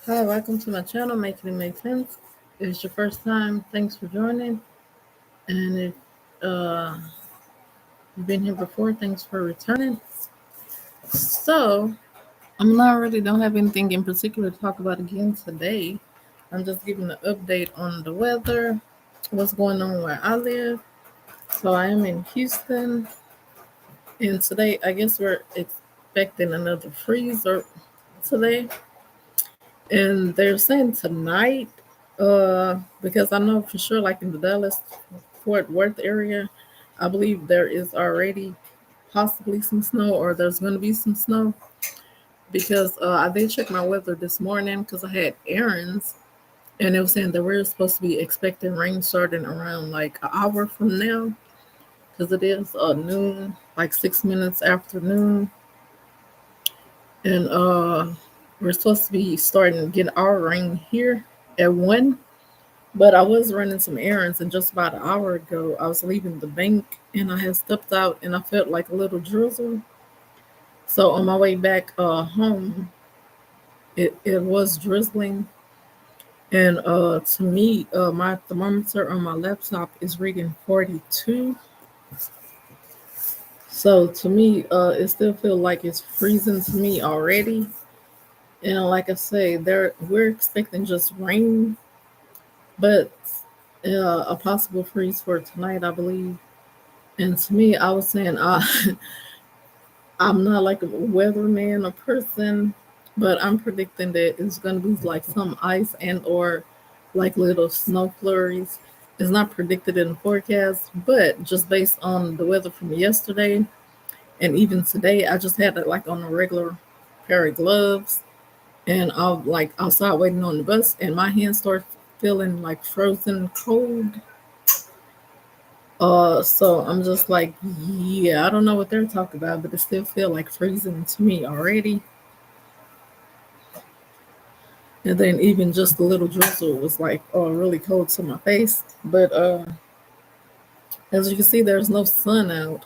Hi, welcome to my channel, Making It Make Sense. If it's your first time, thanks for joining. And if uh, you've been here before, thanks for returning. So, I'm not really don't have anything in particular to talk about again today. I'm just giving an update on the weather, what's going on where I live. So, I am in Houston, and today I guess we're expecting another freeze or today. And they're saying tonight, because I know for sure, like in the Dallas Fort Worth area, I believe there is already possibly some snow, or there's going to be some snow. Because I did check my weather this morning because I had errands, and it was saying that we're supposed to be expecting rain starting around like an hour from now, because it is noon, like 6 minutes after noon, and we're supposed to be starting to get our rain here at 1. But I was running some errands, and just about an hour ago, I was leaving the bank and I had stepped out and I felt like a little drizzle. So on my way back home, it was drizzling. And to me, my thermometer on my laptop is reading 42. So to me, it still feels like it's freezing to me already. And like I say, we're expecting just rain, but a possible freeze for tonight, I believe. And to me, I was saying I'm not like a weatherman or person, but I'm predicting that it's gonna be like some ice and or like little snow flurries. It's not predicted in the forecast, but just based on the weather from yesterday and even today, I just had it like on a regular pair of gloves, and I'm like outside waiting on the bus, and my hands start feeling like frozen cold. So I'm just like, yeah, I don't know what they're talking about, but it still feel like freezing to me already. And then even just a little drizzle was like, oh, really cold to my face. But as you can see, there's no sun out.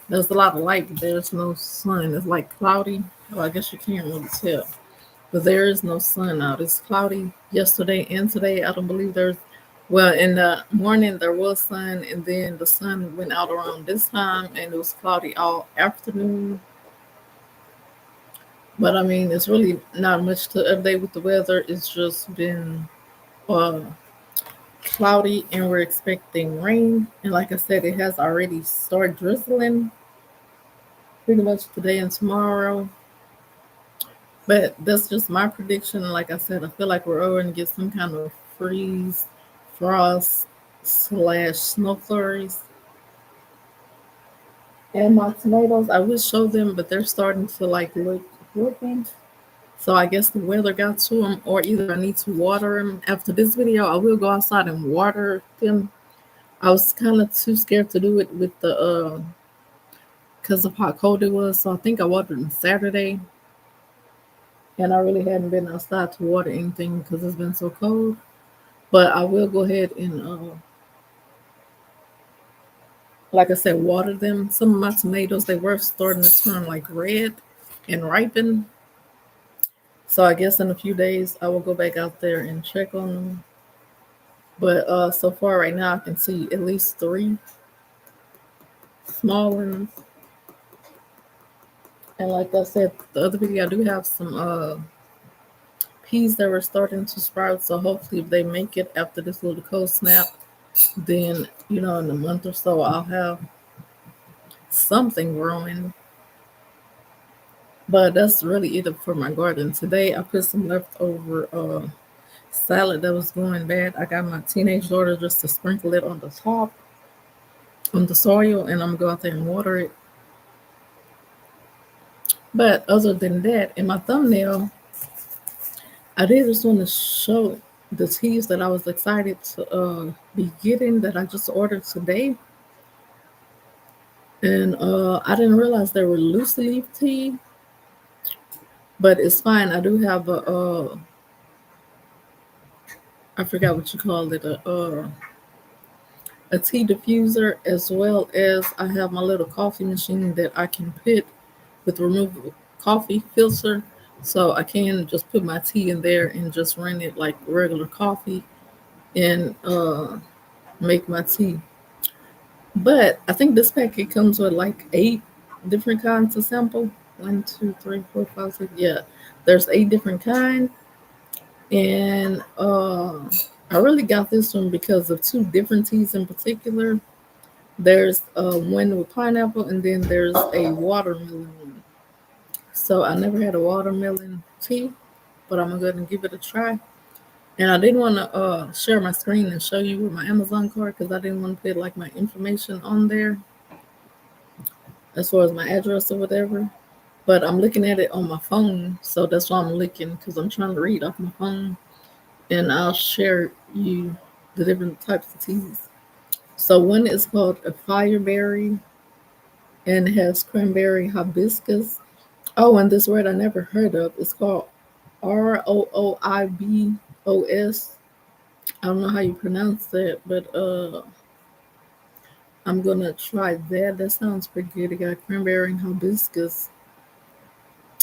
There's a lot of light, but there's no sun. It's like cloudy. Well, I guess you can't really tell, but there is no sun out. It's cloudy yesterday and today. I don't believe there's. Well, in the morning there was sun, and then the sun went out around this time, and it was cloudy all afternoon. But I mean, it's really not much to update with the weather. It's just been uh, cloudy, and we're expecting rain. And like I said, it has already started drizzling pretty much today and tomorrow. But that's just my prediction. Like I said, I feel like we're going to get some kind of freeze, frost slash snow flurries. And my tomatoes, I would show them, but they're starting to like look looking. So I guess the weather got to them, or either I need to water them. After this video, I will go outside and water them. I was kind of too scared to do it with the because of how cold it was. So I think I watered them Saturday, and I really hadn't been outside to water anything because it's been so cold. But I will go ahead and, like I said, water them. Some of my tomatoes, they were starting to turn like red and ripen. So I guess in a few days I will go back out there and check on them. But so far right now I can see at least three small ones. And like I said, the other video I do have some peas that were starting to sprout. So hopefully if they make it after this little cold snap, then in a month or so I'll have something growing. But that's really it for my garden. Today I put some leftover salad that was going bad. I got my teenage daughter just to sprinkle it on the top, on the soil, and I'm gonna go out there and water it. But other than that, in my thumbnail, I did just want to show the teas that I was excited to be getting that I just ordered today. And I didn't realize they were loose leaf tea, but it's fine. I do have I forgot what you call it, a tea diffuser, as well as I have my little coffee machine that I can put with removable coffee filter So I can just put my tea in there and just run it like regular coffee and make my tea. But I think this packet comes with like 8 different kinds of sample. One, two, three, four, five, six. Yeah, there's 8 different kinds, and I really got this one because of 2 different teas in particular. There's one with pineapple, and then there's a watermelon one. So I never had a watermelon tea, but I'm gonna go ahead and give it a try. And I didn't want to share my screen and show you with my Amazon card because I didn't want to put like my information on there as far as my address or whatever. But I'm looking at it on my phone, so that's why I'm looking because I'm trying to read off my phone, and I'll share you the different types of teas. So one is called a fireberry, and it has cranberry hibiscus. Oh, and this word I never heard of. It's called Rooibos. I don't know how you pronounce that, but I'm gonna try that. That sounds pretty good. It got cranberry and hibiscus.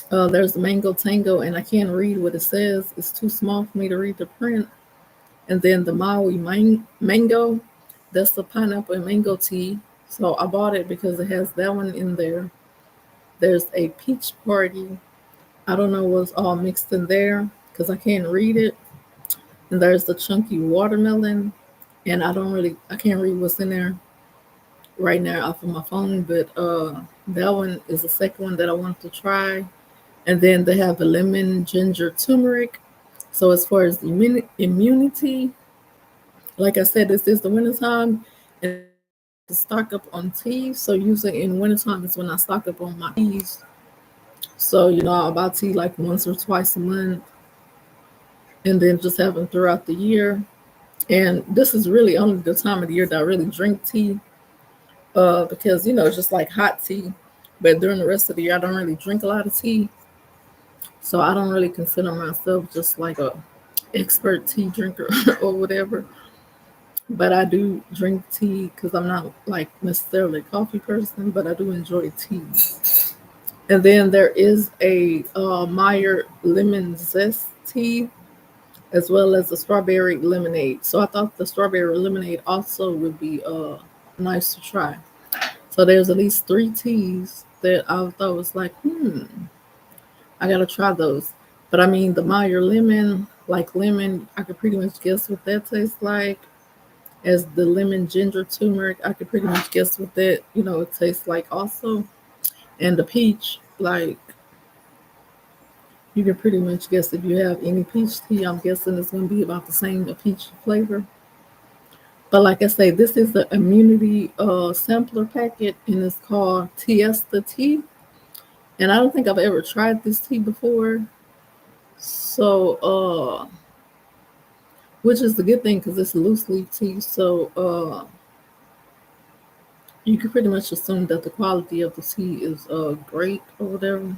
There's the mango tango, and I can't read what it says. It's too small for me to read the print. And then the Maui mango, that's the pineapple and mango tea. So I bought it because it has that one in there. There's a peach party. I don't know what's all mixed in there because I can't read it. And there's the chunky watermelon, and I can't read what's in there right now off of my phone, but that one is the second one that I want to try. And then they have the lemon ginger turmeric. So as far as immunity, like I said, this is the wintertime, and I like to stock up on tea. So usually in wintertime is when I stock up on my teas. So I'll buy tea like once or twice a month, and then just have them throughout the year. And this is really only the time of the year that I really drink tea, because it's just like hot tea. But during the rest of the year, I don't really drink a lot of tea, so I don't really consider myself just like a expert tea drinker or whatever. But I do drink tea because I'm not like necessarily a coffee person, but I do enjoy tea. And then there is a Meyer lemon zest tea as well as a strawberry lemonade. So I thought the strawberry lemonade also would be nice to try. So there's at least 3 teas that I thought was like, I gotta try those. But I mean, the Meyer lemon, like lemon, I could pretty much guess what that tastes like. As the lemon ginger turmeric, I could pretty much guess what that it tastes like also. And the peach, like you can pretty much guess if you have any peach tea. I'm guessing it's gonna be about the same a peach flavor. But like I say, this is the immunity sampler packet, and it's called Tiesta tea. And I don't think I've ever tried this tea before. So, which is the good thing because it's loose leaf tea. So, you can pretty much assume that the quality of the tea is great or whatever.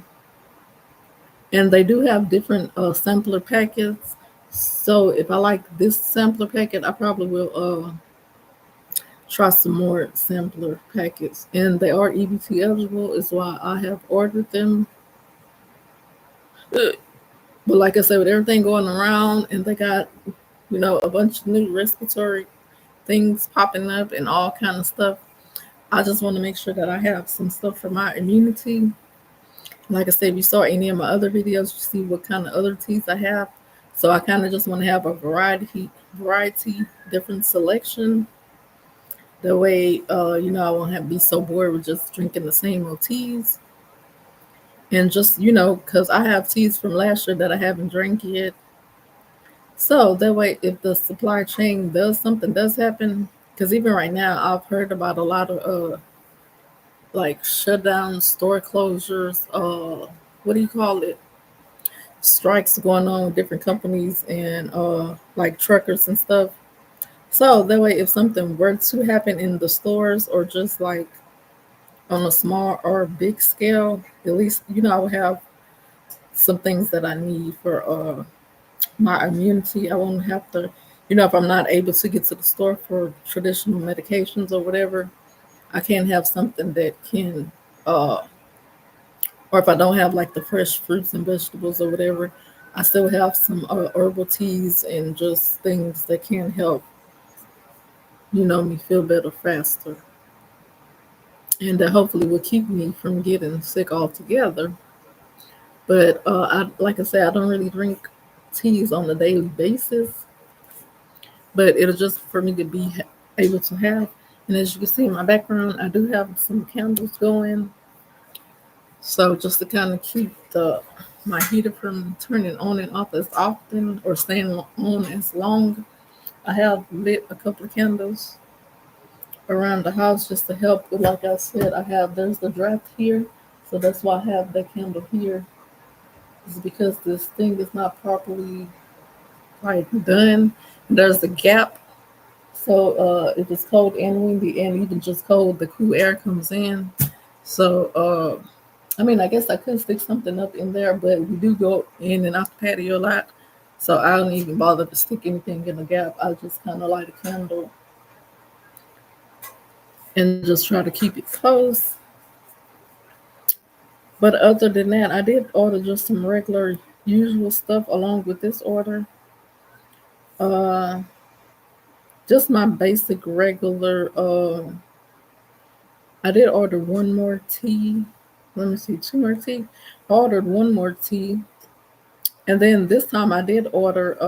And they do have different sampler packets. So if I like this sampler packet, I probably will try some more sampler packets. And they are EBT eligible, is why I have ordered them. But like I said, with everything going around, and they got a bunch of new respiratory things popping up and all kind of stuff. I just want to make sure that I have some stuff for my immunity. Like I said, if you saw any of my other videos, you see what kind of other teas I have. So I kind of just want to have a variety, different selection. That way, I won't have be so bored with just drinking the same old teas. And just, because I have teas from last year that I haven't drank yet. So that way, if the supply chain does happen, because even right now, I've heard about a lot of like shutdowns, store closures, what do you call it? Strikes going on with different companies and like truckers and stuff. So that way, if something were to happen in the stores or just like on a small or big scale, at least I will have some things that I need for my immunity. I won't have to, if I'm not able to get to the store for traditional medications or whatever, I can have something that can uh, or if I don't have like the fresh fruits and vegetables or whatever, I still have some herbal teas and just things that can help, me feel better faster, and that hopefully will keep me from getting sick altogether. But like I said, I don't really drink teas on a daily basis, but it'll just for me to be able to have. And as you can see in my background, I do have some candles going. So just to kind of keep the my heater from turning on and off as often or staying on as long, I have lit a couple of candles around the house just to help. But like I said, there's the draft here, so that's why I have that candle here. Is because this thing is not properly like done. There's the gap, so if it's cold and windy and even just cold, the cool air comes in. So I mean, I guess I could stick something up in there, but we do go in and out the patio a lot. So I don't even bother to stick anything in the gap. I just kind of light a candle and just try to keep it close. But other than that, I did order just some regular, usual stuff along with this order. Uh, just my basic regular. I did order one more tea. Let me see, two more tea. I ordered one more tea, and then this time I did order.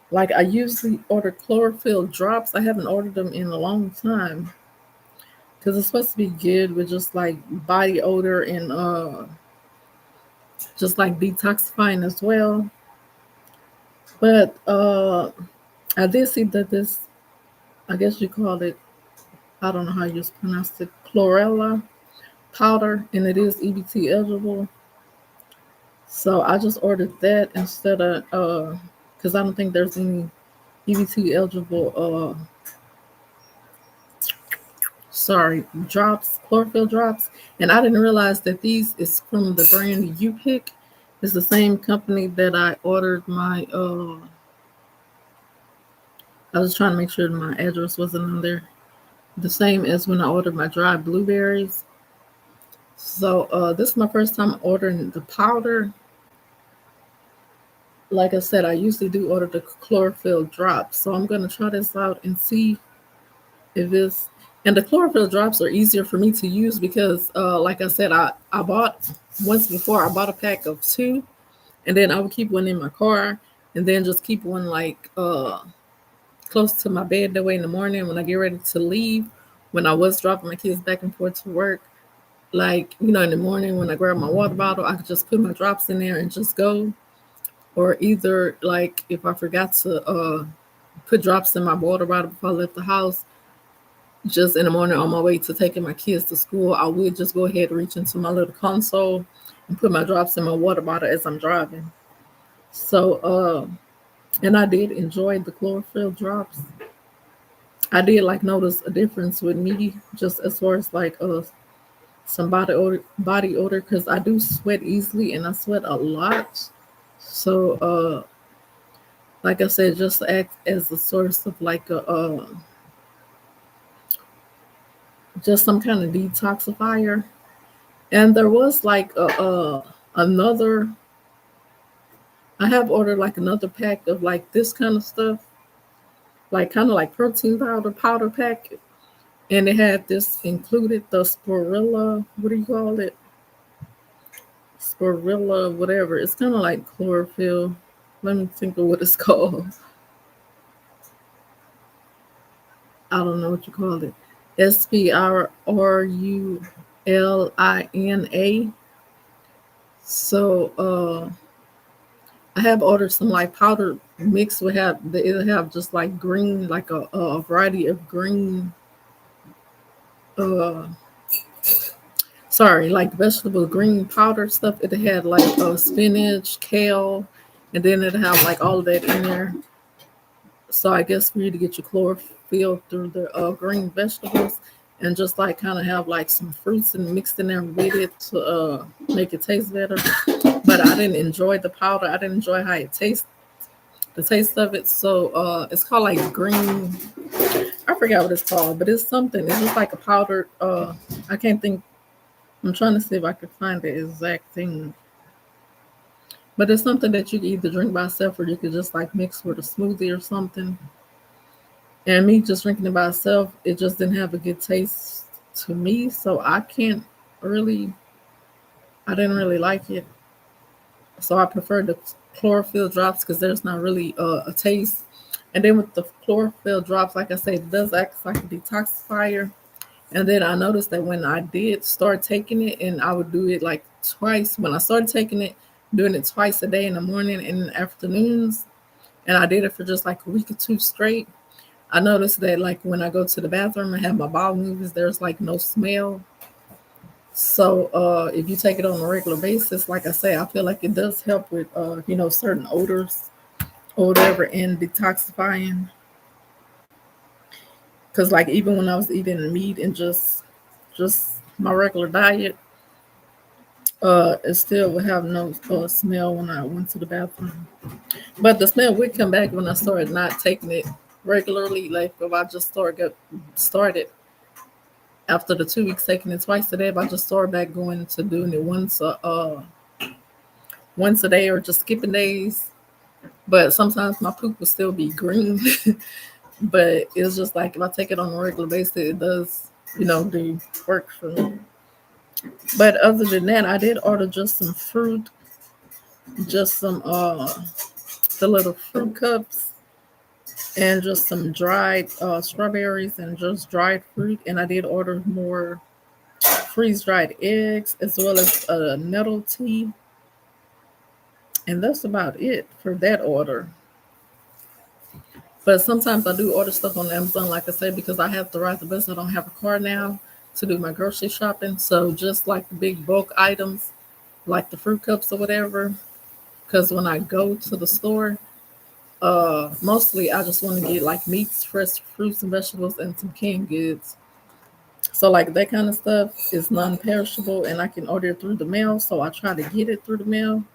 Like I usually order chlorophyll drops. I haven't ordered them in a long time because it's supposed to be good with just like body odor and just like detoxifying as well. But I did see that this, I guess you call it, I don't know how you pronounce it, chlorella powder, and it is EBT eligible. So I just ordered that instead of because I don't think there's any EBT eligible drops, chlorophyll drops. And I didn't realize that these is from the brand You Pick. It's the same company that I ordered my I was trying to make sure my address wasn't on there. The same as when I ordered my dried blueberries. So this is my first time ordering the powder. Like I said, I usually do order the chlorophyll drops. So I'm gonna try this out and see if it's, and the chlorophyll drops are easier for me to use because like I said, I bought once before, I bought a pack of two, and then I would keep one in my car and then just keep one like close to my bed. That way in the morning when I get ready to leave, when I was dropping my kids back and forth to work, like, in the morning when I grab my water bottle, I could just put my drops in there and just go. Or either like if I forgot to put drops in my water bottle before I left the house, just in the morning on my way to taking my kids to school, I would just go ahead and reach into my little console and put my drops in my water bottle as I'm driving. So, and I did enjoy the chlorophyll drops. I did like notice a difference with me, just as far as like some body odor, because I do sweat easily and I sweat a lot. So, like I said, just to act as a source of like a just some kind of detoxifier. And there was like another. I have ordered like another pack of like this kind of stuff, like kind of like protein powder pack, and it had this included, the spirilla. What do you call it? Spirilla, whatever. It's kind of like chlorophyll. Let me think of what it's called. I don't know what you call it. SPRULINA. So I have ordered some like powder mix. It'll have just like green, like a variety of green. Uh, like vegetable green powder stuff. It had like spinach, kale, and then it have like all of that in there. So I guess for you to get your chlorophyll through the green vegetables, and just like kind of have like some fruits and mixed in there with it to make it taste better. But I didn't enjoy the powder. I didn't enjoy how it tastes, the taste of it. So it's called like green. I forgot what it's called, but it's something. It's just like a powdered. I can't think. I'm trying to see if I can find the exact thing. But it's something that you can either drink by itself or you could just like mix with a smoothie or something. And me just drinking it by itself, it just didn't have a good taste to me. So really, I didn't really like it. So I prefer the chlorophyll drops because there's not really a taste. And then with the chlorophyll drops, like I said, it does act like a detoxifier. And then I noticed that when I did start taking it, and I would do it like twice, when I started taking it, doing it twice a day in the morning and in the afternoons, and I did it for just like a week or two straight. I noticed that like when I go to the bathroom and have my bowel movements, there's like no smell. So if you take it on a regular basis, like I say, I feel like it does help with certain odors or whatever and detoxifying. Because like even when I was eating meat and just my regular diet, it still would have no smell when I went to the bathroom. But the smell would come back when I started not taking it regularly. Like if I just started after the 2 weeks taking it twice a day, if I just started back going to doing it once a day or just skipping days. But sometimes my poop will still be green. But it's just like if I take it on a regular basis, it does, do work for me. But other than that, I did order just some fruit, just some the little fruit cups, and just some dried strawberries and just dried fruit. And I did order more freeze dried eggs as well as nettle tea. And that's about it for that order. But sometimes I do order stuff on Amazon, like I said, because I have to ride the bus. I don't have a car now to do my grocery shopping. So just like the big bulk items, like the fruit cups or whatever, because when I go to the store, mostly I just want to get like meats, fresh fruits and vegetables, and some canned goods. So like that kind of stuff is non-perishable, and I can order it through the mail. So I try to get it through the mail.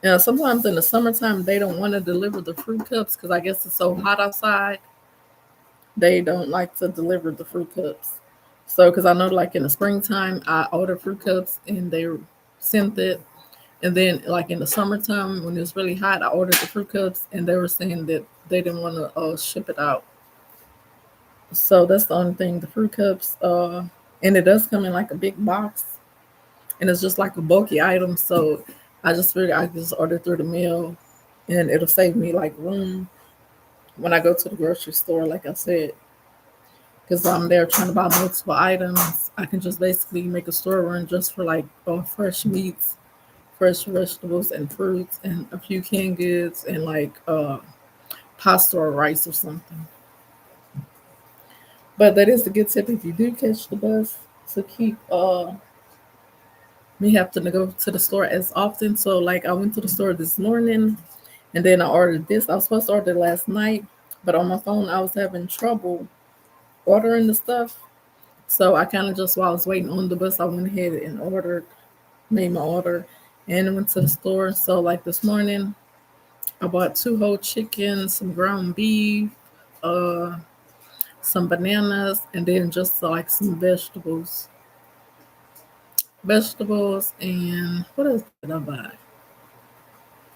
Now sometimes in the summertime they don't want to deliver the fruit cups because I guess it's so hot outside. They don't like to deliver the fruit cups. So because I know like in the springtime I order fruit cups and they sent it. And then, like in the summertime, when it was really hot, I ordered the fruit cups, and they were saying that they didn't want to ship it out. So that's the only thing. The fruit cups, and it does come in like a big box, and it's just like a bulky item. So I just figured I could just order through the mail, and it'll save me like room when I go to the grocery store. Like I said, because I'm there trying to buy multiple items, I can just basically make a store run just for like fresh meats, fresh vegetables and fruits and a few canned goods and like pasta or rice or something. But that is a good tip if you do catch the bus to keep me having to go to the store as often. So like I went to the store this morning and then I ordered this. I was supposed to order it last night, but on my phone I was having trouble ordering the stuff. So I kind of just while I was waiting on the bus, I went ahead and made my order, and went to the store. So like this morning, I bought two whole chickens, some ground beef, uh, some bananas, and then just like some vegetables, and what else did I buy?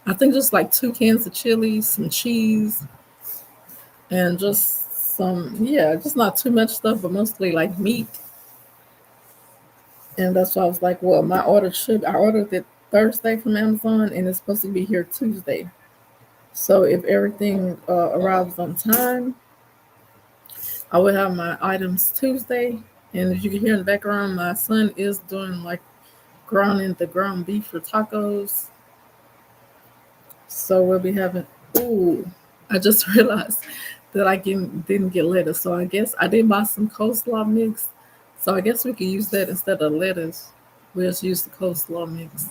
I think just like two cans of chili, some cheese, and just just not too much stuff, but mostly like meat. And that's why I was like, well, I ordered it Thursday from Amazon, and it's supposed to be here Tuesday. So if everything arrives on time, I will have my items Tuesday. And as you can hear in the background, my son is doing like grounding the ground beef for tacos. So we'll be having. Ooh, I just realized that didn't get lettuce. So I guess I did buy some coleslaw mix. So I guess we could use that instead of lettuce. We'll just use the coleslaw mix.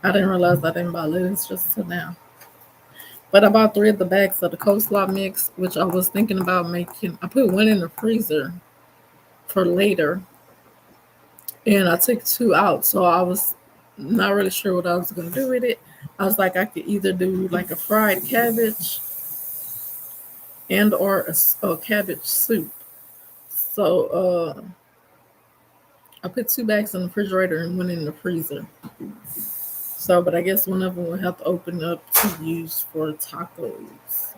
I didn't realize I didn't buy lettuce just till now. But I bought three of the bags of the coleslaw mix, which I was thinking about making. I put one in the freezer for later, and I took two out. So I was not really sure what I was going to do with it. I was like, I could either do like a fried cabbage and or a cabbage soup. So I put 2 bags in the refrigerator and one in the freezer. So, but I guess one of them will have to open up to use for tacos.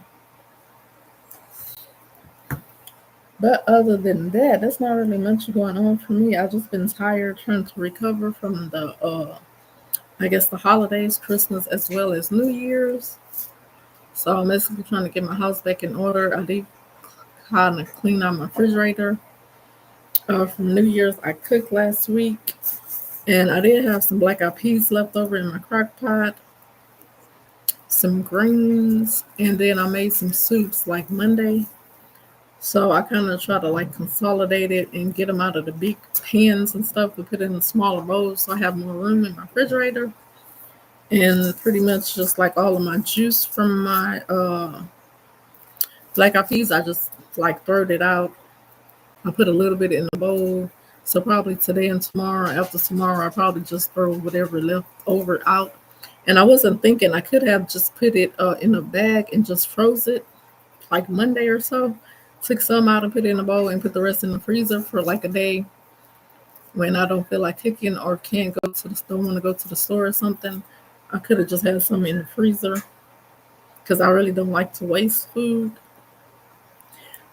But other than that, there's not really much going on for me. I've just been tired trying to recover from I guess the holidays, Christmas as well as New Year's. So I'm basically trying to get my house back in order. I did kind of clean out my refrigerator. From New Year's, I cooked last week, and I did have some black eyed peas left over in my crock pot, some greens, and then I made some soups like Monday. So I kind of try to like consolidate it and get them out of the big pans and stuff to put in the smaller bowls so I have more room in my refrigerator. And pretty much just like all of my juice from my black eyed peas, I just like throwed it out. I put a little bit in the bowl. So probably today and tomorrow, after tomorrow, I probably just throw whatever left over out. And I wasn't thinking I could have just put it in a bag and just froze it like Monday or so. Took some out and put it in a bowl and put the rest in the freezer for like a day when I don't feel like cooking or can't go to the store, want to go to the store or something. I could have just had some in the freezer because I really don't like to waste food.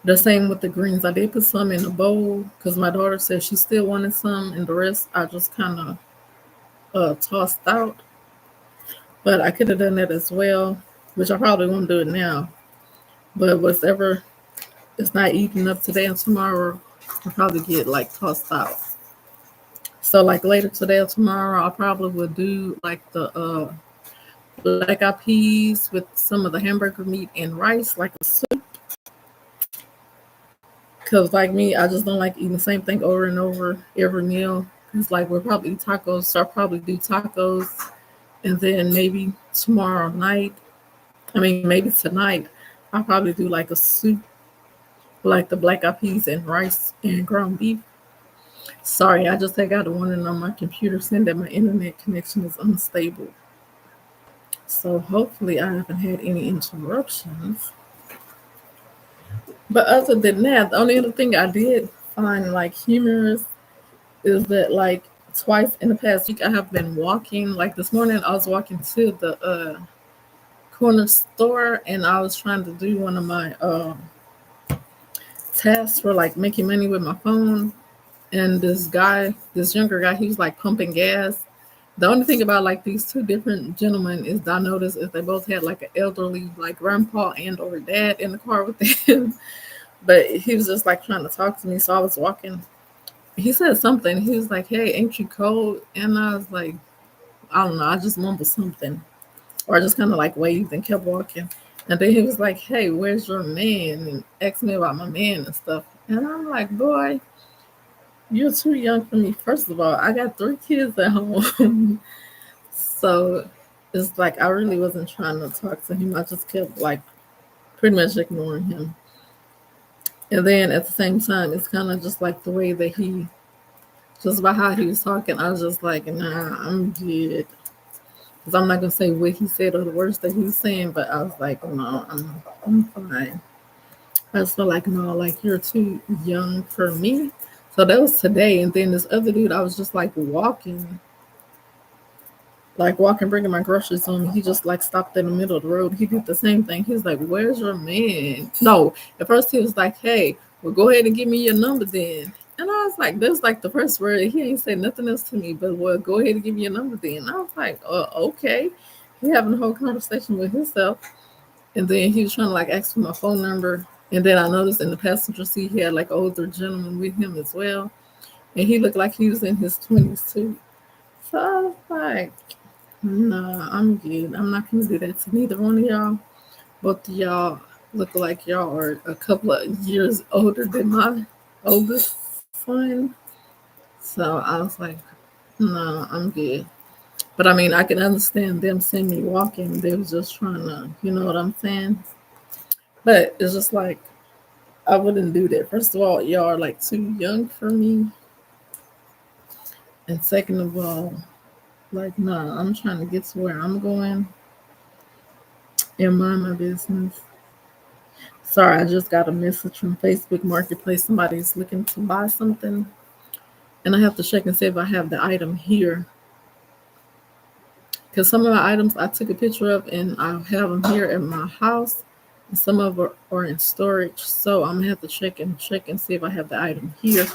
The same with the greens. I did put some in a bowl because my daughter said she still wanted some, and the rest I just kind of tossed out. But I could have done that as well, which I probably won't do it now. But whatever is not eating up today and tomorrow, I'll probably get like tossed out. So like later today or tomorrow, I probably will do like the black eyed peas with some of the hamburger meat and rice, like a soup. Cause like me, I just don't like eating the same thing over and over every meal. It's like we'll probably eat tacos, so I'll probably do tacos, and then maybe tomorrow night. I mean, maybe tonight, I'll probably do like a soup, like the black eyed peas and rice and ground beef. Sorry, I just got a warning on my computer saying that my internet connection is unstable. So hopefully I haven't had any interruptions. But other than that, the only other thing I did find like humorous is that like twice in the past week I have been walking. Like this morning I was walking to the corner store and I was trying to do one of my tasks for like making money with my phone. And this younger guy, he was like pumping gas. The only thing about like these two different gentlemen is I noticed is they both had like an elderly like grandpa and or dad in the car with them. But he was just like trying to talk to me. So I was walking. He said something. He was like, "Hey, ain't you cold?" And I was like, I don't know. I just mumbled something, or I just kind of like waved and kept walking. And then he was like, "Hey, where's your man?" And asked me about my man and stuff. And I'm like, "Boy, you're too young for me. First of all, I got 3 kids at home." So it's like I really wasn't trying to talk to him. I just kept like pretty much ignoring him. And then at the same time, it's kind of just like the way that just by how he was talking, I was just like, nah, I'm good. Because I'm not going to say what he said or the words that he was saying, but I was like, no, I'm fine. I just felt like, no, like you're too young for me. So that was today. And then this other dude, I was just like walking, bringing my groceries home. He just like stopped in the middle of the road. He did the same thing. He was like, "Where's your man?" No, at first he was like, "Hey, well, go ahead and give me your number then." And I was like, "That's like the first word." He ain't said nothing else to me, but well, go ahead and give me your number then. I was like, okay." He having a whole conversation with himself, and then he was trying to like ask for my phone number. And then I noticed in the passenger seat he had like an older gentleman with him as well, and he looked like he was in his 20s too. So I was like, nah, I'm good. I'm not gonna do that to neither one of y'all. Both of y'all look like y'all are a couple of years older than my oldest son. So I was like, no, I'm good. But I mean, I can understand them seeing me walking. They was just trying to, you know what I'm saying? But it's just like, I wouldn't do that. First of all, y'all are like too young for me. And second of all, like, nah, I'm trying to get to where I'm going and mind my business. Sorry, I just got a message from Facebook Marketplace. Somebody's looking to buy something. and I have to check and see if I have the item here. Because some of my items I took a picture of and I have them here at my house, and some of them are in storage. So I'm gonna have to check and see if I have the item here.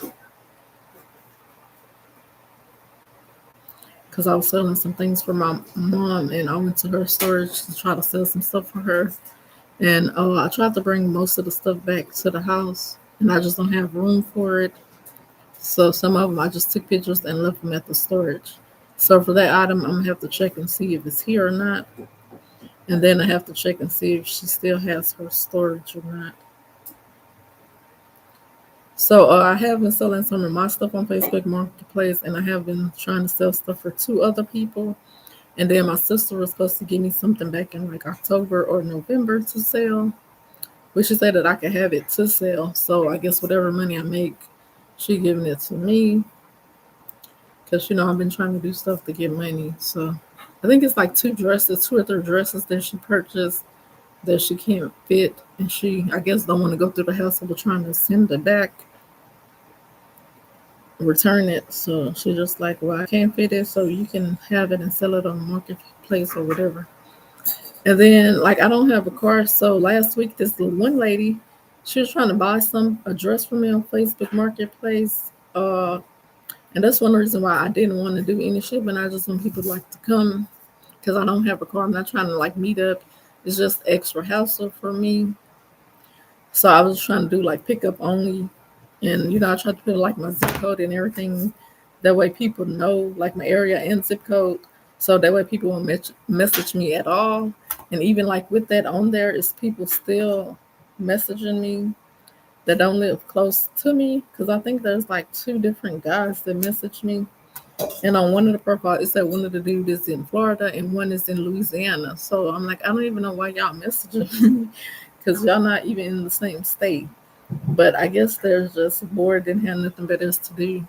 Because I was selling some things for my mom, and I went to her storage to try to sell some stuff for her. And I tried to bring most of the stuff back to the house, and I just don't have room for it. So some of them I just took pictures and left them at the storage. So for that item, I'm gonna have to check and see if it's here or not, and then I have to check and see if she still has her storage or not. So I have been selling some of my stuff on Facebook Marketplace, and I have been trying to sell stuff for two other people. And then my sister was supposed to give me something back in like October or November to sell, which she said that I could have it to sell. So I guess whatever money I make, she giving it to me because I've been trying to do stuff to get money. So I think it's like two or three dresses that she purchased that she can't fit, and she I guess don't want to go through the hassle of trying to send it back, return it. So she's just like, well, I can't fit it, so you can have it and sell it on the marketplace or whatever. And then like I don't have a car, so last week this one lady, she was trying to buy a dress from me on Facebook Marketplace. And that's one reason why I didn't want to do any shipping. I just want people like to come because I don't have a car. I'm not trying to like meet up. It's just extra hassle for me. So I was trying to do like pickup only, and I tried to put like my zip code and everything. That way people know like my area and zip code. So that way people won't message me at all. And even like with that on there, is people still messaging me that don't live close to me, because I think there's like two different guys that message me. And on one of the profiles, it said one of the dude is in Florida and one is in Louisiana. So I'm like, I don't even know why y'all messaging me because y'all not even in the same state. But I guess they're just bored, didn't have nothing better to do,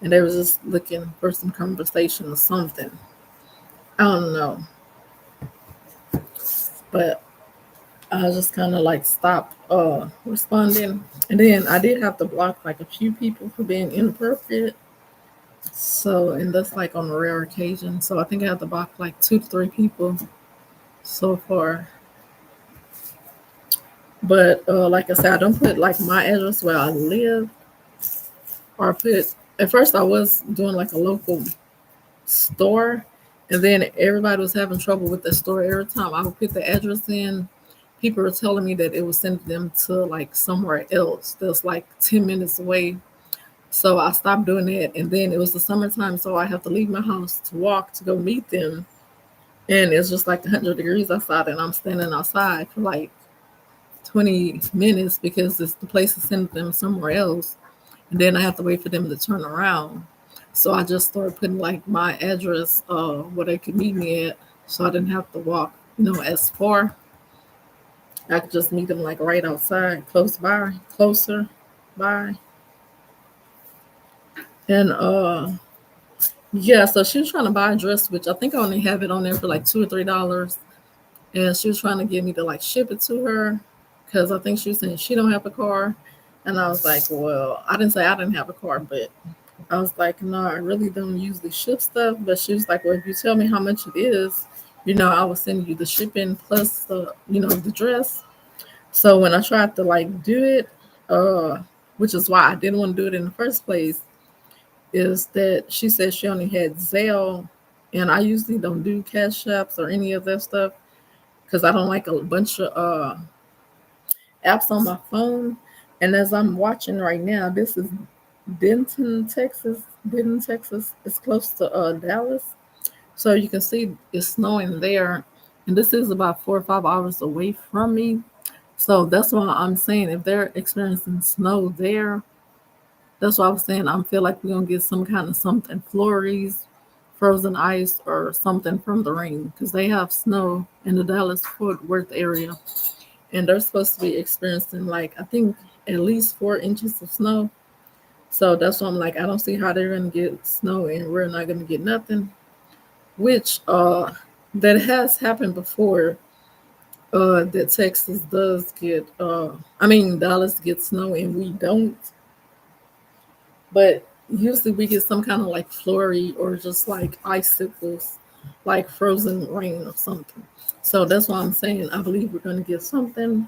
and they was just looking for some conversation or something. I don't know, but I just kind of like stopped responding, and then I did have to block like a few people for being inappropriate. So, and that's like on a rare occasion. So I think I have to block like 2 to 3 people so far. But like I said, I don't put like my address where I live, or put. At first, I was doing like a local store, and then everybody was having trouble with the store. Every time I would put the address in, people were telling me that it was sending them to like somewhere else that's like 10 minutes away. So I stopped doing that, and then it was the summertime, so I have to leave my house to walk to go meet them, and it's just like 100 degrees outside, and I'm standing outside for like 20 minutes because the place is sending them somewhere else, and then I have to wait for them to turn around. So I just started putting like my address where they could meet me at, so I didn't have to walk, as far. I could just meet them like right outside, closer by. And yeah, so she was trying to buy a dress, which I think I only have it on there for like $2 or $3. And she was trying to get me to like ship it to her because I think she was saying she don't have a car. And I was like, well, I didn't say I didn't have a car, but I was like, no, I really don't usually ship stuff. But she was like, well, if you tell me how much it is, I will send you the shipping plus the dress. So when I tried to like do it, which is why I didn't want to do it in the first place, is that she said she only had Zelle, and I usually don't do cash apps or any of that stuff because I don't like a bunch of apps on my phone. And as I'm watching right now, this is Denton, Texas. Denton, Texas is close to Dallas. So you can see it's snowing there. And this is about 4 or 5 hours away from me. So that's why I'm saying if they're experiencing snow there, that's why I was saying I feel like we're gonna get some kind of something, flurries, frozen ice, or something from the rain because they have snow in the Dallas Fort Worth area, and they're supposed to be experiencing like I think at least 4 inches of snow. So that's why I'm like I don't see how they're gonna get snow and we're not gonna get nothing. Which that has happened before. That Texas does get Dallas gets snow and we don't. But usually we get some kind of like flurry or just like icicles, like frozen rain or something. So that's why I'm saying I believe we're going to get something.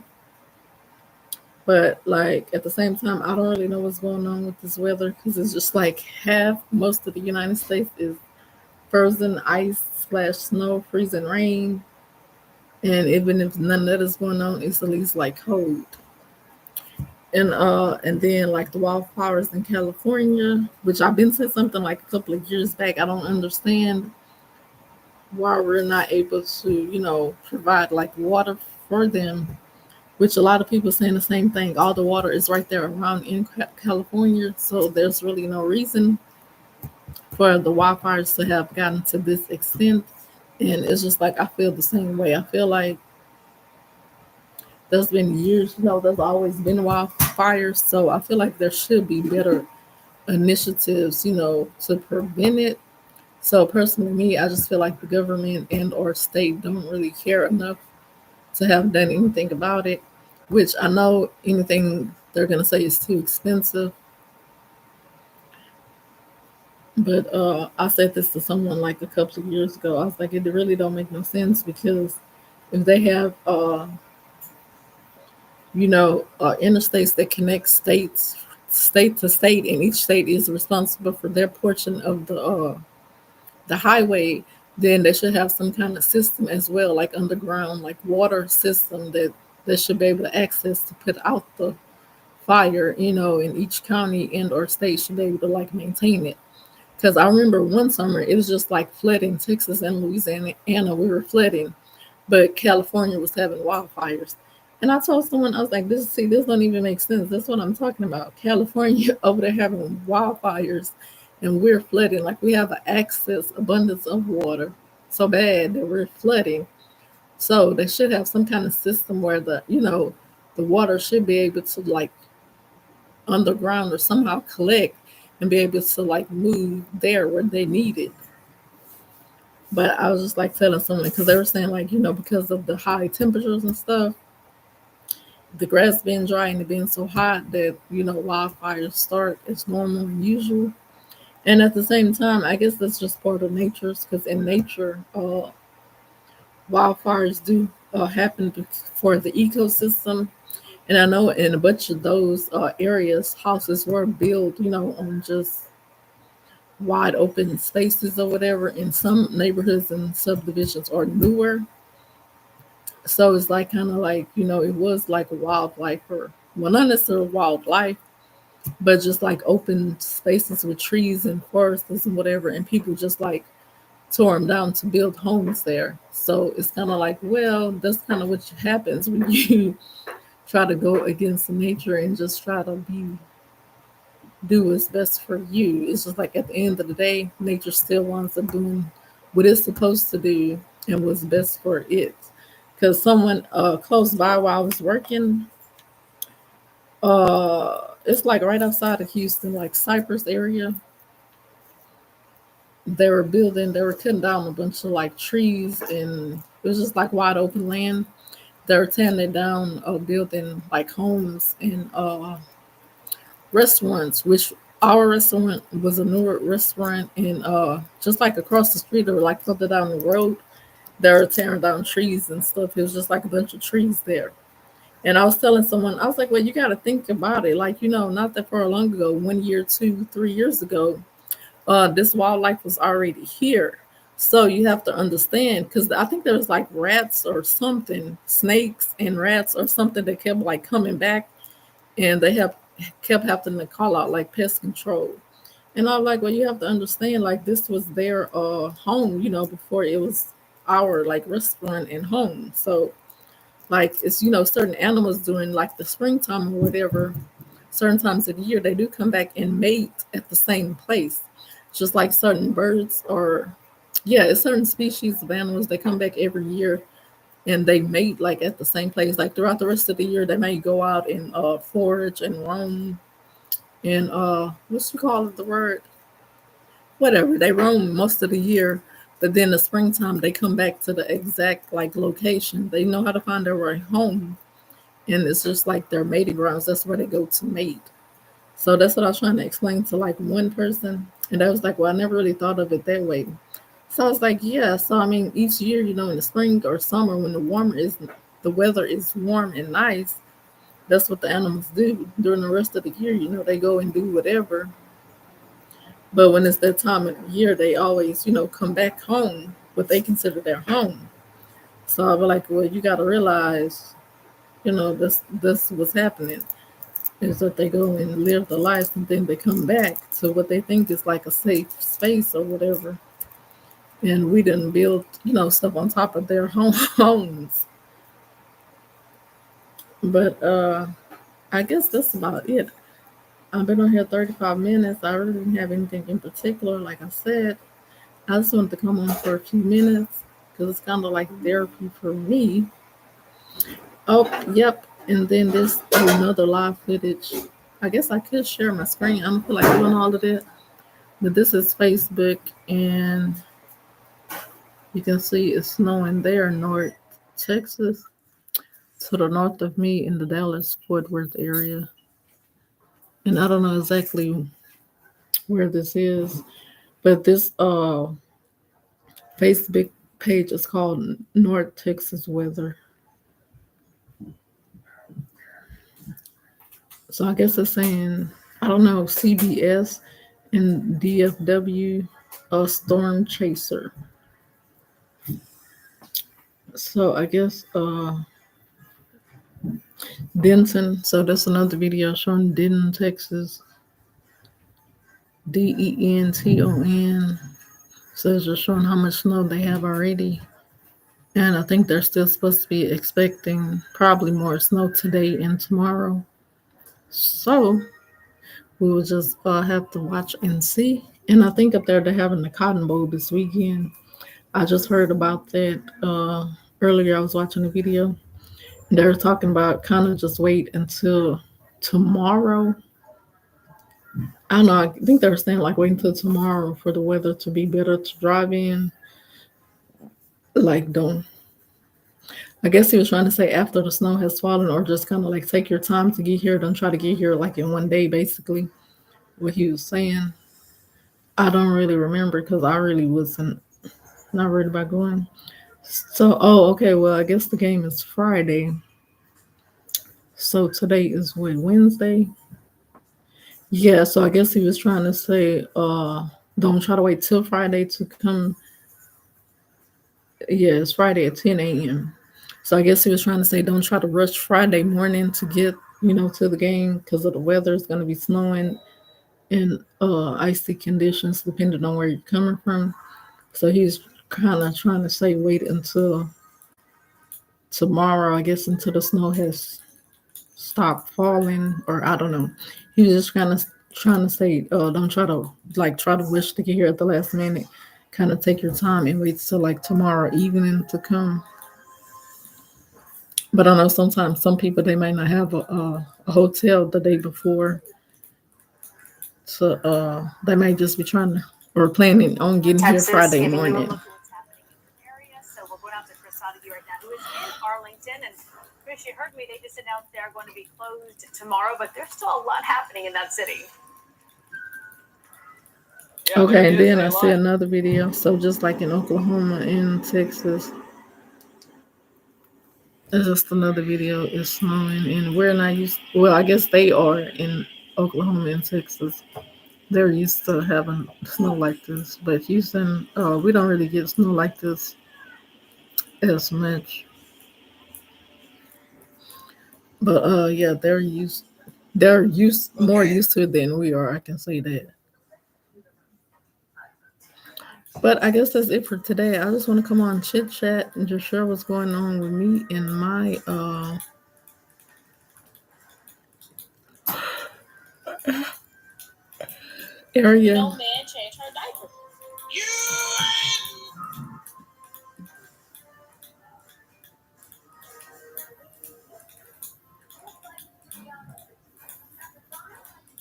But like at the same time, I don't really know what's going on with this weather because it's just like half, most of the United States is frozen ice slash snow, freezing rain. And even if none of that is going on, it's at least like cold. And then like the wildfires in California, which I've been saying something like a couple of years back. I don't understand why we're not able to, provide like water for them, which a lot of people saying the same thing. All the water is right there around in California, so there's really no reason for the wildfires to have gotten to this extent. And it's just like I feel the same way. I feel like there's been years, there's always been wildfires, so I feel like there should be better initiatives, to prevent it. So personally, me, I just feel like the government and or state don't really care enough to have done anything about it. Which I know anything they're gonna say is too expensive. But I said this to someone like a couple of years ago. I was like, it really don't make no sense because if they have, interstates that connect states, state to state, and each state is responsible for their portion of the highway, then they should have some kind of system as well, like underground, like water system that they should be able to access to put out the fire, in each county and or state should be able to like maintain it. Because I remember one summer it was just like flooding Texas and Louisiana. We were flooding, but California was having wildfires. And I told someone, I was like, this don't even make sense. That's what I'm talking about. California over there having wildfires and we're flooding. Like we have an access, abundance of water so bad that we're flooding. So they should have some kind of system where the water should be able to like underground or somehow collect and be able to like move there where they need it. But I was just like telling someone because they were saying like because of the high temperatures and stuff, the grass being dry and it being so hot that wildfires start as normal and usual. And at the same time, I guess that's just part of nature's because in nature, wildfires do happen for the ecosystem. And I know in a bunch of those areas, houses were built, on just wide open spaces or whatever. In some neighborhoods and subdivisions are newer. So it's like kind of like, it was like a wildlife or, well, not necessarily wildlife, but just like open spaces with trees and forests and whatever. And people just like tore them down to build homes there. So it's kind of like, well, that's kind of what happens when you try to go against nature and just try to do what's best for you. It's just like at the end of the day, nature still wants to do what it's supposed to do and what's best for it. Because someone close by while I was working, it's like right outside of Houston, like Cypress area. They were cutting down a bunch of like trees, and it was just like wide open land. They were tearing it down, building like homes and restaurants, which our restaurant was a newer restaurant, and just like across the street or like further down the road, they were tearing down trees and stuff. It was just like a bunch of trees there. And I was telling someone, I was like, well, you got to think about it. Like, not that far long ago, 1 year, 2, 3 years ago, this wildlife was already here. So you have to understand, because I think there was like rats or something, snakes and rats or something that kept like coming back, and they have kept having to call out like pest control. And I was like, well, you have to understand, like this was their home, before it was our like restaurant and home. So like it's certain animals during like the springtime or whatever, certain times of the year they do come back and mate at the same place. Just like certain birds or yeah, it's certain species of animals they come back every year and they mate like at the same place. Like throughout the rest of the year they may go out and forage and roam and what's you call it the word? Whatever. They roam most of the year, but then the springtime they come back to the exact like location. They know how to find their way home, and it's just like their mating grounds. That's where they go to mate. So that's what I was trying to explain to like one person, and I was like, well, I never really thought of it that way. So I was like, yeah. So I mean, each year, in the spring or summer when the weather is warm and nice. That's what the animals do during the rest of the year. They go and do whatever. But when it's that time of year, they always, come back home, what they consider their home. So I was like, well, you got to realize, this was happening is that they go and live the life and then they come back to what they think is like a safe space or whatever. And we didn't build, stuff on top of their homes. But I guess that's about it. I've been on here 35 minutes. I really didn't have anything in particular. Like I said, I just wanted to come on for a few minutes because it's kind of like therapy for me. Oh, yep. And then this another live footage. I guess I could share my screen. I don't feel like doing all of that. But this is Facebook, and you can see it's snowing there in North Texas, to the north of me in the Dallas Fort Worth area. And I don't know exactly where this is, but this Facebook page is called North Texas Weather. So I guess it's saying, I don't know, CBS and DFW, a storm chaser. So I guess Denton. So that's another video showing Denton, Texas. Denton. So it's just showing how much snow they have already. And I think they're still supposed to be expecting probably more snow today and tomorrow. So we will just have to watch and see. And I think up there they're having the Cotton Bowl this weekend. I just heard about that earlier. I was watching a video. They're talking about kind of just wait until tomorrow. I don't know. I think they were saying like wait until tomorrow for the weather to be better to drive in. Like, don't. I guess he was trying to say after the snow has fallen, or just kind of like take your time to get here. Don't try to get here like in one day, basically. What he was saying. I don't really remember because I really wasn't not worried about going. So, oh, okay. Well, I guess the game is Friday. So today is what, Wednesday? Yeah. So I guess he was trying to say, don't try to wait till Friday to come. Yeah, it's Friday at 10 a.m. So I guess he was trying to say, don't try to rush Friday morning to get, to the game because of the weather. It's going to be snowing and icy conditions depending on where you're coming from. So he's kind of trying to say, wait until tomorrow, I guess, until the snow has stopped falling, or I don't know. He was just kind of trying to say, don't try to wish to get here at the last minute. Kind of take your time and wait till like tomorrow evening to come. But I know sometimes some people they might not have a hotel the day before, so they might just be trying to or planning on getting here Texas, Friday giving you a morning. look at what's happening in your area. So we're going out to Chris Sadeghi right now, who is in Arlington. And Chris, you heard me, they just announced they are going to be closed tomorrow, but there's still a lot happening in that city. Okay, and then I see another video. So just like in Oklahoma and Texas, it's just another video. It's snowing, and we're not used. Well, I guess they are in Oklahoma and Texas. They're used to having snow like this, but Houston, we don't really get snow like this as much. But yeah, they're more used to it than we are. I can say that. But I guess that's it for today. I just want to come on chit chat and just share what's going on with me in my area. No man changed her diaper.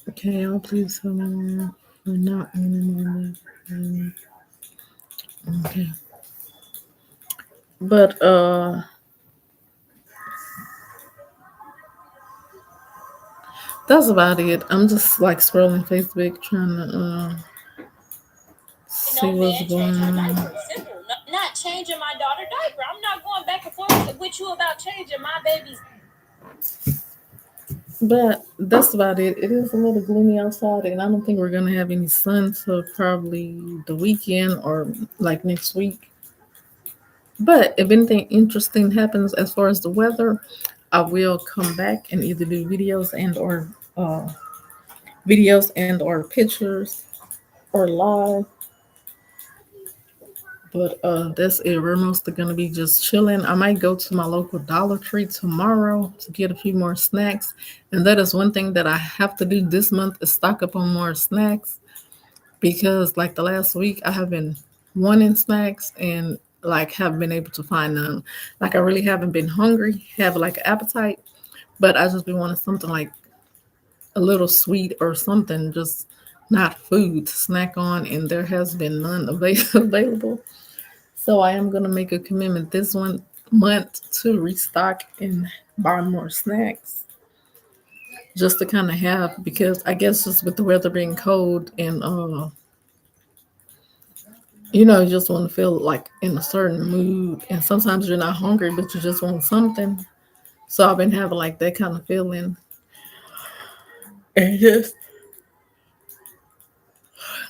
Okay, y'all please tell me we're not anymore. Okay. But That's about it. I'm just like scrolling Facebook trying to see what's going on. Simple. Not changing my daughter's diaper. I'm not going back and forth with you about changing my baby's. But that's about it. It is a little gloomy outside, and I don't think we're gonna have any sun till probably the weekend or like next week. But if anything interesting happens as far as the weather, I will come back and either do videos and or pictures or live. But that's it. We're mostly gonna be just chilling. I might go to my local Dollar Tree tomorrow to get a few more snacks. And that is one thing that I have to do this month is stock up on more snacks because like the last week I have been wanting snacks and like have been able to find none. Like I really haven't been hungry, have like an appetite, but I just been wanting something like a little sweet or something, just not food to snack on, and there has been none available. So I am gonna make a commitment this one month to restock and buy more snacks just to kind of have because I guess just with the weather being cold and you just want to feel like in a certain mood and sometimes you're not hungry but you just want something. So I've been having like that kind of feeling and just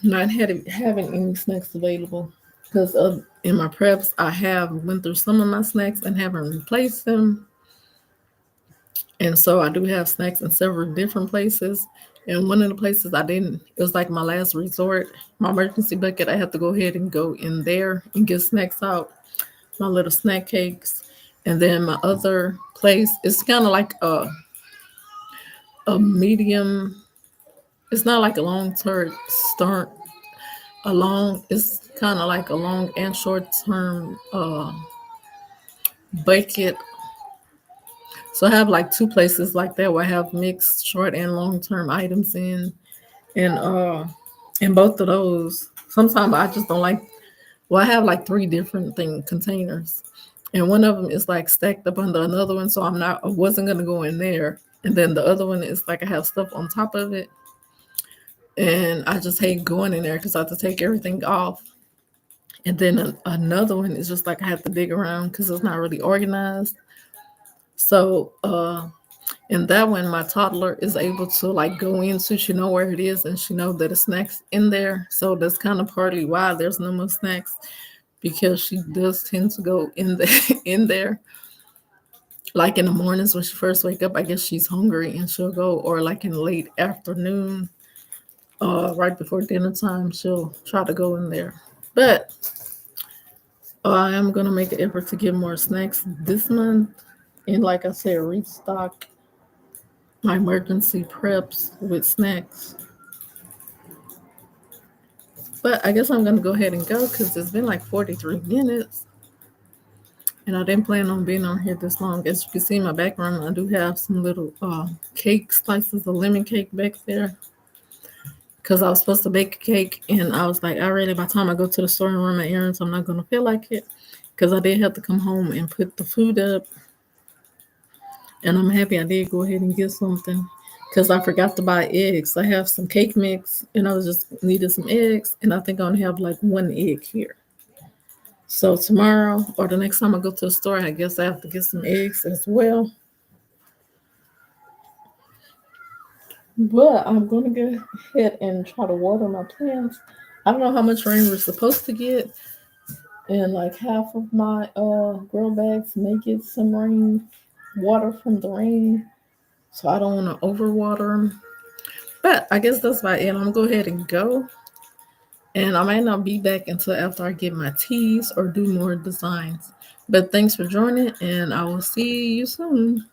not having any snacks available because in my preps I have went through some of my snacks and haven't replaced them. And so I do have snacks in several different places. And one of the places I didn't, it was like my last resort, my emergency bucket. I have to go ahead and go in there and get snacks out, my little snack cakes. And then my other place, it's kind of like a medium, it's not like a long term, start, it's kind of like a long and short term bucket. So I have like two places like that where I have mixed short and long term items and in both of those sometimes I just don't like well I have like three different thing containers and one of them is like stacked up under another one so I wasn't going to go in there and then the other one is like I have stuff on top of it and I just hate going in there because I have to take everything off and then another one is just like I have to dig around because it's not really organized so and that one, my toddler is able to like go into, she know where it is and she know that the snacks in there. So that's kind of partly why there's no more snacks because she does tend to go in the in there. Like in the mornings when she first wake up, I guess she's hungry and she'll go, or like in the late afternoon, right before dinner time, she'll try to go in there. But I am gonna make an effort to get more snacks this month, and like I said, restock my emergency preps with snacks. But I guess I'm gonna go ahead and go because it's been like 43 minutes, and I didn't plan on being on here this long. As you can see in my background, I do have some little cake slices of lemon cake back there because I was supposed to bake a cake, and I was like, I really by the time I go to the store and run my errands, I'm not gonna feel like it because I did have to come home and put the food up, and I'm happy I did go ahead and get something. Because I forgot to buy eggs. I have some cake mix and I was just needed some eggs. And I think I only have like one egg here. So tomorrow or the next time I go to the store, I guess I have to get some eggs as well. But I'm gonna go ahead and try to water my plants. I don't know how much rain we're supposed to get, and like half of my grow bags may get some rain, water from the rain. So I don't want to overwater them. But I guess that's about it. I'm gonna go ahead and go, and I might not be back until after I get my teas or do more designs. But thanks for joining, and I will see you soon.